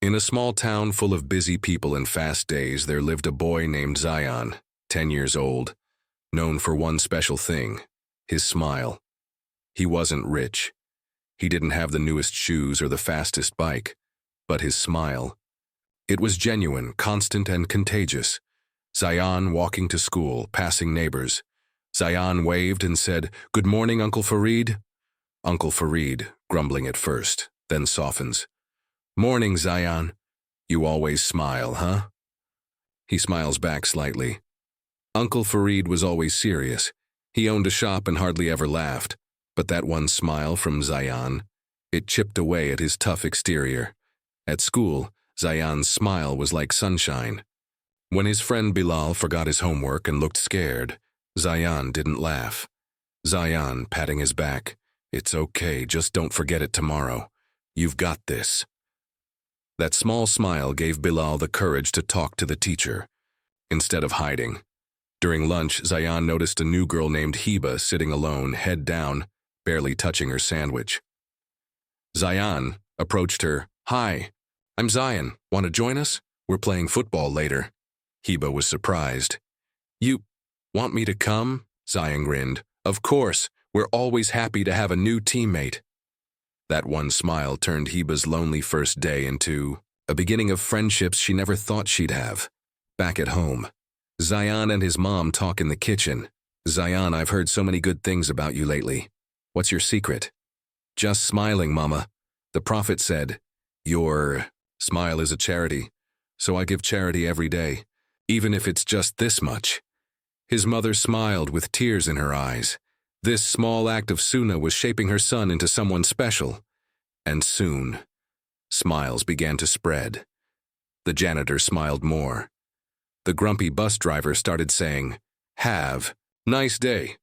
In a small town full of busy people and fast days, there lived a boy named Zion, 10 years old, known for one special thing, his smile. He wasn't rich. He didn't have the newest shoes or the fastest bike, but his smile. It was genuine, constant, and contagious. Zion walking to school, passing neighbors. Zion waved and said, "Good morning, Uncle Fareed." Uncle Fareed, grumbling at first, then softens. "Morning, Zion. You always smile, huh?" He smiles back slightly. Uncle Fareed was always serious. He owned a shop and hardly ever laughed. But that one smile from Zion, it chipped away at his tough exterior. At school, Zion's smile was like sunshine. When his friend Bilal forgot his homework and looked scared, Zion didn't laugh. Zion, patting his back, "It's okay, just don't forget it tomorrow. You've got this." That small smile gave Bilal the courage to talk to the teacher, instead of hiding. During lunch, Zion noticed a new girl named Heba sitting alone, head down, barely touching her sandwich. Zion approached her. "Hi, I'm Zion. Want to join us? We're playing football later." Heba was surprised. "You want me to come?" Zion grinned. "Of course, we're always happy to have a new teammate." That one smile turned Heba's lonely first day into a beginning of friendships she never thought she'd have. Back at home, Zion and his mom talk in the kitchen. "Zion, I've heard so many good things about you lately. What's your secret?" "Just smiling, Mama. The Prophet said, your smile is a charity, so I give charity every day, even if it's just this much." His mother smiled with tears in her eyes. This small act of sunnah was shaping her son into someone special. And soon, smiles began to spread. The janitor smiled more. The grumpy bus driver started saying, "Have nice day."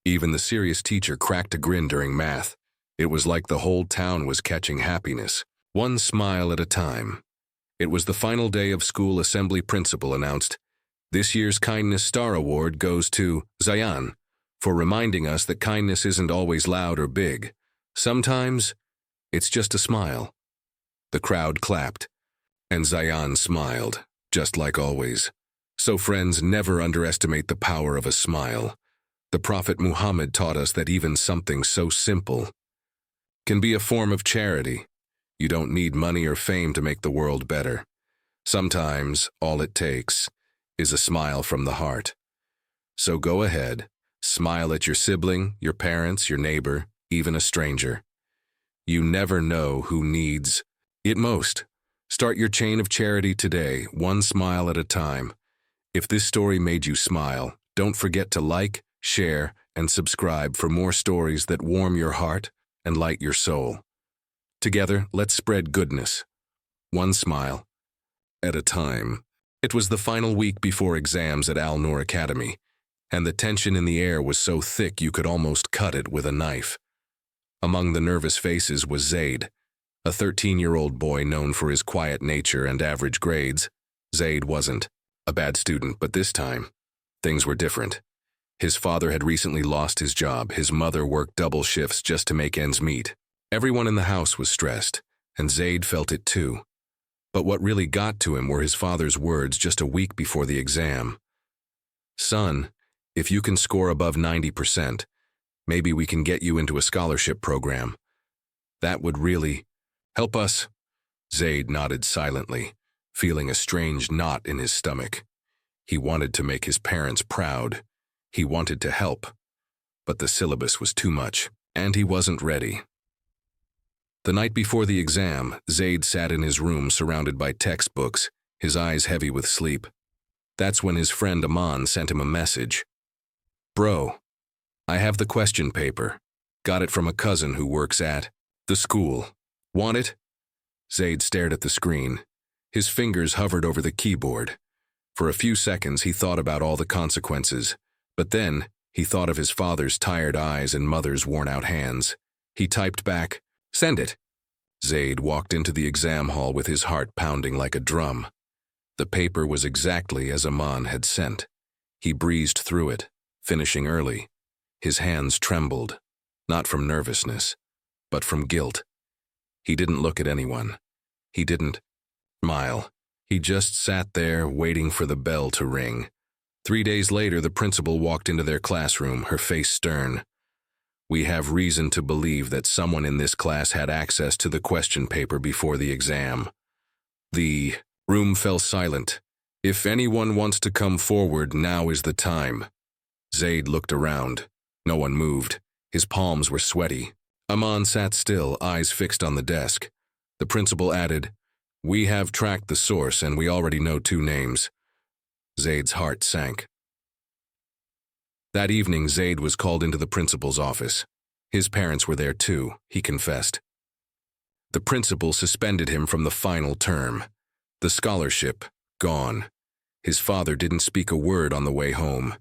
Even the serious teacher cracked a grin during math. It was like the whole town was catching happiness, one smile at a time. It was the final day of school. Assembly principal announced, "This year's Kindness Star Award goes to Zion for reminding us that kindness isn't always loud or big. Sometimes, it's just a smile." The crowd clapped, and Zion smiled, just like always. So friends, never underestimate the power of a smile. The Prophet Muhammad taught us that even something so simple can be a form of charity. You don't need money or fame to make the world better. Sometimes, all it takes is a smile from the heart. So go ahead, smile at your sibling, your parents, your neighbor, even a stranger. You never know who needs it most. Start your chain of charity today, one smile at a time. If this story made you smile, don't forget to like, share, and subscribe for more stories that warm your heart and light your soul. Together, let's spread goodness, one smile at a time. It was the final week before exams at Al Noor Academy, and the tension in the air was so thick you could almost cut it with a knife. Among the nervous faces was Zaid, a 13-year-old boy known for his quiet nature and average grades. Zaid wasn't a bad student, but this time, things were different. His father had recently lost his job. His mother worked double shifts just to make ends meet. Everyone in the house was stressed, and Zaid felt it too. But what really got to him were his father's words just a week before the exam. "Son, if you can score above 90%, maybe we can get you into a scholarship program. That would really help us." Zaid nodded silently, feeling a strange knot in his stomach. He wanted to make his parents proud. He wanted to help. But the syllabus was too much, and he wasn't ready. The night before the exam, Zaid sat in his room surrounded by textbooks, his eyes heavy with sleep. That's when his friend Aman sent him a message. "Bro, I have the question paper. Got it from a cousin who works at the school. Want it?" Zaid stared at the screen. His fingers hovered over the keyboard. For a few seconds he thought about all the consequences, but then he thought of his father's tired eyes and mother's worn-out hands. He typed back, "Send it." Zaid walked into the exam hall with his heart pounding like a drum. The paper was exactly as Aman had sent. He breezed through it, finishing early. His hands trembled, not from nervousness, but from guilt. He didn't look at anyone. He didn't smile. He just sat there waiting for the bell to ring. 3 days later, the principal walked into their classroom, her face stern. "We have reason to believe that someone in this class had access to the question paper before the exam." The room fell silent. "If anyone wants to come forward, now is the time." Zaid looked around. No one moved. His palms were sweaty. Aman sat still, eyes fixed on the desk. The principal added, "We have tracked the source and we already know 2 names. Zaid's heart sank. That evening, Zaid was called into the principal's office. His parents were there too, he confessed. The principal suspended him from the final term. The scholarship, gone. His father didn't speak a word on the way home.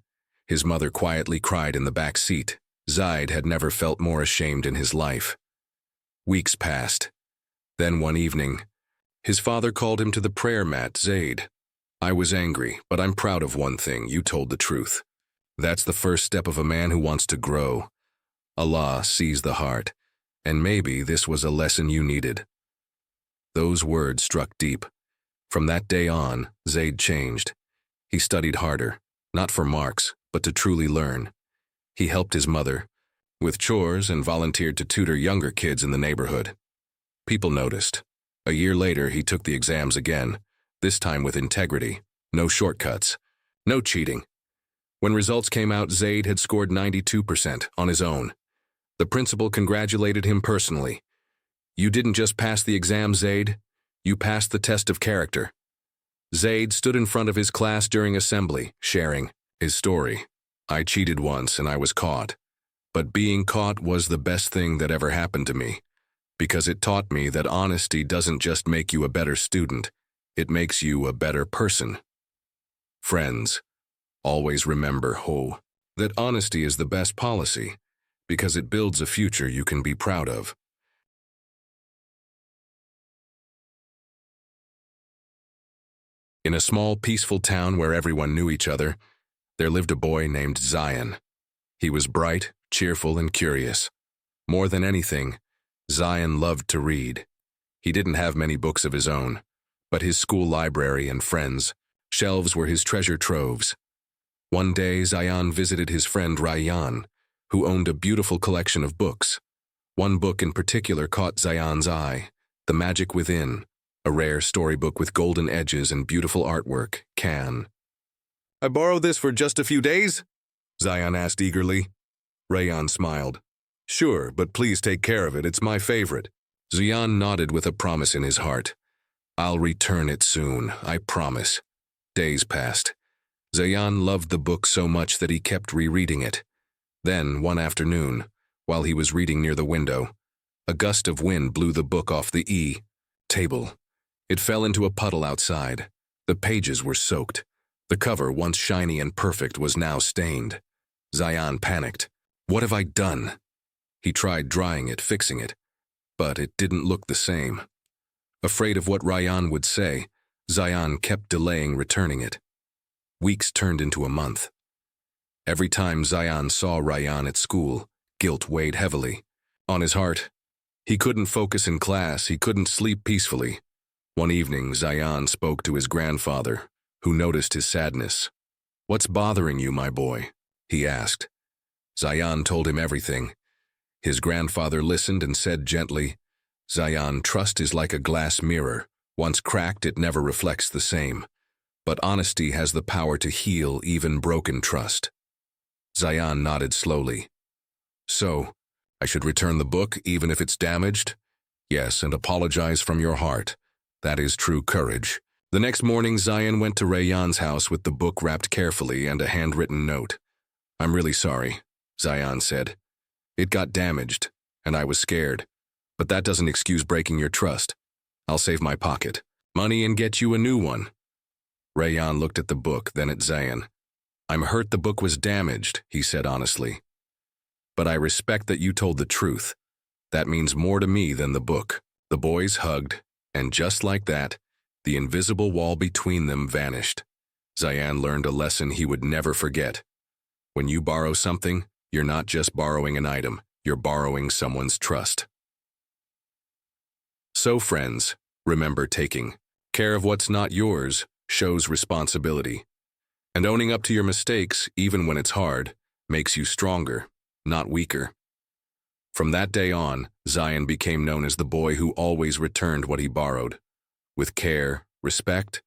His mother quietly cried in the back seat. Zaid had never felt more ashamed in his life. Weeks passed. Then one evening, his father called him to the prayer mat. "Zaid, I was angry, but I'm proud of one thing. You told the truth. That's the first step of a man who wants to grow. Allah sees the heart, and maybe this was a lesson you needed." Those words struck deep. From that day on, Zaid changed. He studied harder, not for marks, but to truly learn. He helped his mother with chores and volunteered to tutor younger kids in the neighborhood. People noticed. A year later, he took the exams again, this time with integrity, no shortcuts, no cheating. When results came out, Zaid had scored 92% on his own. The principal congratulated him personally. "You didn't just pass the exam, Zaid. You passed the test of character." Zaid stood in front of his class during assembly, sharing his story. "I cheated once and I was caught. But being caught was the best thing that ever happened to me, because it taught me that honesty doesn't just make you a better student, it makes you a better person." Friends, always remember, that honesty is the best policy, because it builds a future you can be proud of. In a small, peaceful town where everyone knew each other, there lived a boy named Zion. He was bright, cheerful, and curious. More than anything, Zion loved to read. He didn't have many books of his own, but his school library and friends' shelves were his treasure troves. One day, Zion visited his friend Rayyan, who owned a beautiful collection of books. One book in particular caught Zion's eye, The Magic Within, a rare storybook with golden edges and beautiful artwork, Can. "I borrowed this for just a few days?" Zion asked eagerly. Rayyan smiled. "Sure, but please take care of it. It's my favorite." Zion nodded with a promise in his heart. "I'll return it soon, I promise." Days passed. Zion loved the book so much that he kept rereading it. Then, one afternoon, while he was reading near the window, a gust of wind blew the book off the table. It fell into a puddle outside. The pages were soaked. The cover, once shiny and perfect, was now stained. Zion panicked. "What have I done?" He tried drying it, fixing it, but it didn't look the same. Afraid of what Rayyan would say, Zion kept delaying returning it. Weeks turned into a month. Every time Zion saw Rayyan at school, guilt weighed heavily on his heart. He couldn't focus in class, he couldn't sleep peacefully. One evening, Zion spoke to his grandfather, who noticed his sadness. "What's bothering you, my boy?" he asked. Zion told him everything. His grandfather listened and said gently, "Zion, trust is like a glass mirror. Once cracked, it never reflects the same. But honesty has the power to heal even broken trust." Zion nodded slowly. "So, I should return the book even if it's damaged?" "Yes, and apologize from your heart. That is true courage." The next morning, Zion went to Rayyan's house with the book wrapped carefully and a handwritten note. "I'm really sorry," Zion said. "It got damaged, and I was scared. But that doesn't excuse breaking your trust. I'll save my pocket money and get you a new one." Rayyan looked at the book, then at Zion. "I'm hurt the book was damaged," he said honestly. "But I respect that you told the truth. That means more to me than the book." The boys hugged, and just like that, the invisible wall between them vanished. Zion learned a lesson he would never forget. When you borrow something, you're not just borrowing an item, you're borrowing someone's trust. So friends, remember taking Care of what's not yours shows responsibility. And owning up to your mistakes, even when it's hard, makes you stronger, not weaker. From that day on, Zion became known as the boy who always returned what he borrowed, with care, respect,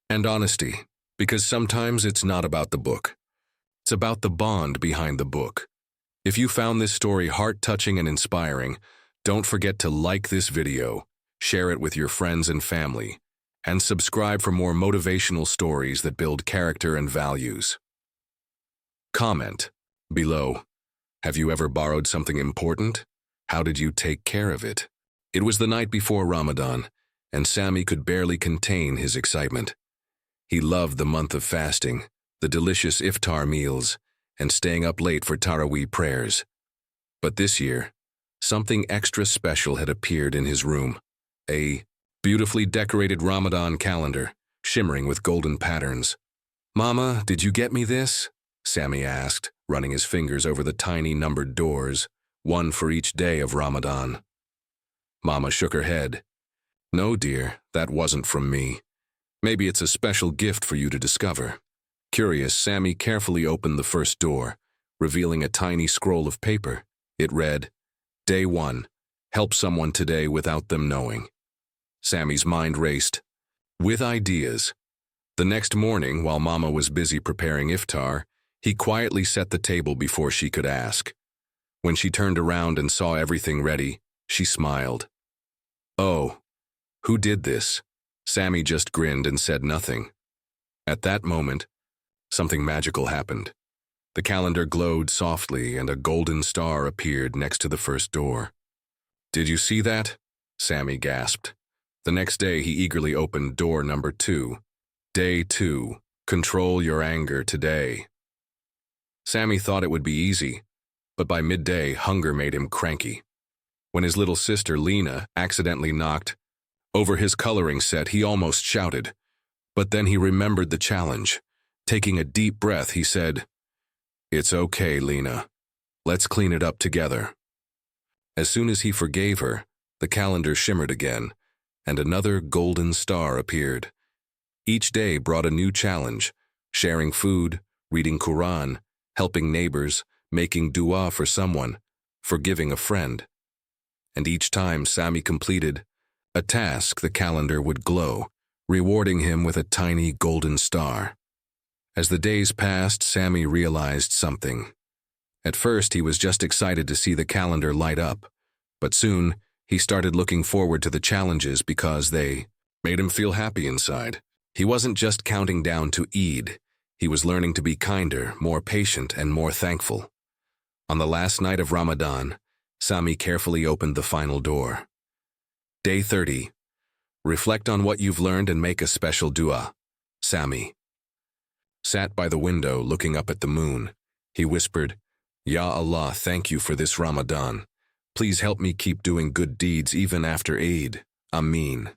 and honesty, because sometimes it's not about the book. It's about the bond behind the book. If you found this story heart-touching and inspiring, don't forget to like this video, share it with your friends and family, and subscribe for more motivational stories that build character and values. Comment below. Have you ever borrowed something important? How did you take care of it? It was the night before Ramadan, and Sammy could barely contain his excitement. He loved the month of fasting, the delicious iftar meals, and staying up late for Taraweeh prayers. But this year, something extra special had appeared in his room. A beautifully decorated Ramadan calendar, shimmering with golden patterns. "Mama, did you get me this?" Sammy asked, running his fingers over the tiny numbered doors, one for each day of Ramadan. Mama shook her head. "No, dear, that wasn't from me. Maybe it's a special gift for you to discover." Curious, Sammy carefully opened the first door, revealing a tiny scroll of paper. It read, "Day 1. Help someone today without them knowing." Sammy's mind raced, with ideas. The next morning, while Mama was busy preparing iftar, he quietly set the table before she could ask. When she turned around and saw everything ready, she smiled. "Oh, who did this?" Sammy just grinned and said nothing. At that moment, something magical happened. The calendar glowed softly and a golden star appeared next to the first door. "Did you see that?" Sammy gasped. The next day, he eagerly opened door number 2. Day 2. Control your anger today. Sammy thought it would be easy, but by midday, hunger made him cranky. When his little sister, Lena, accidentally knocked over his coloring set, he almost shouted. But then he remembered the challenge. Taking a deep breath, he said, "It's okay, Lena. Let's clean it up together." As soon as he forgave her, the calendar shimmered again, and another golden star appeared. Each day brought a new challenge: sharing food, reading Quran, helping neighbors, making dua for someone, forgiving a friend. And each time Sammy completed a task, the calendar would glow, rewarding him with a tiny golden star. As the days passed, Sammy realized something. At first, he was just excited to see the calendar light up, but soon, he started looking forward to the challenges because they made him feel happy inside. He wasn't just counting down to Eid. He was learning to be kinder, more patient, and more thankful. On the last night of Ramadan, Sammy carefully opened the final door. Day 30. Reflect on what you've learned and make a special dua. Sammy sat by the window looking up at the moon. He whispered, "Ya Allah, thank you for this Ramadan. Please help me keep doing good deeds even after Eid. Ameen."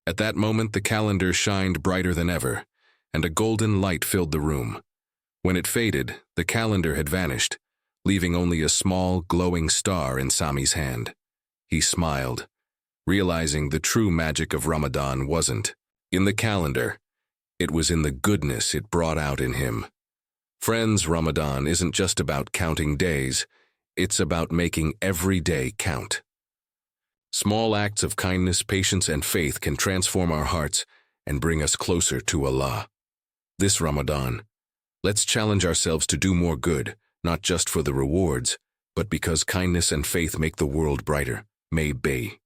At that moment, the calendar shined brighter than ever, and a golden light filled the room. When it faded, the calendar had vanished, leaving only a small, glowing star in Sammy's hand. He smiled, realizing the true magic of Ramadan wasn't in the calendar. It was in the goodness it brought out in him. Friends, Ramadan isn't just about counting days. It's about making every day count. Small acts of kindness, patience, and faith can transform our hearts and bring us closer to Allah. This Ramadan, let's challenge ourselves to do more good, not just for the rewards, but because kindness and faith make the world brighter. May be.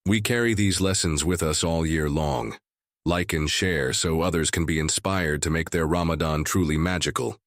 We carry these lessons with us all year long. Like and share so others can be inspired to make their Ramadan truly magical.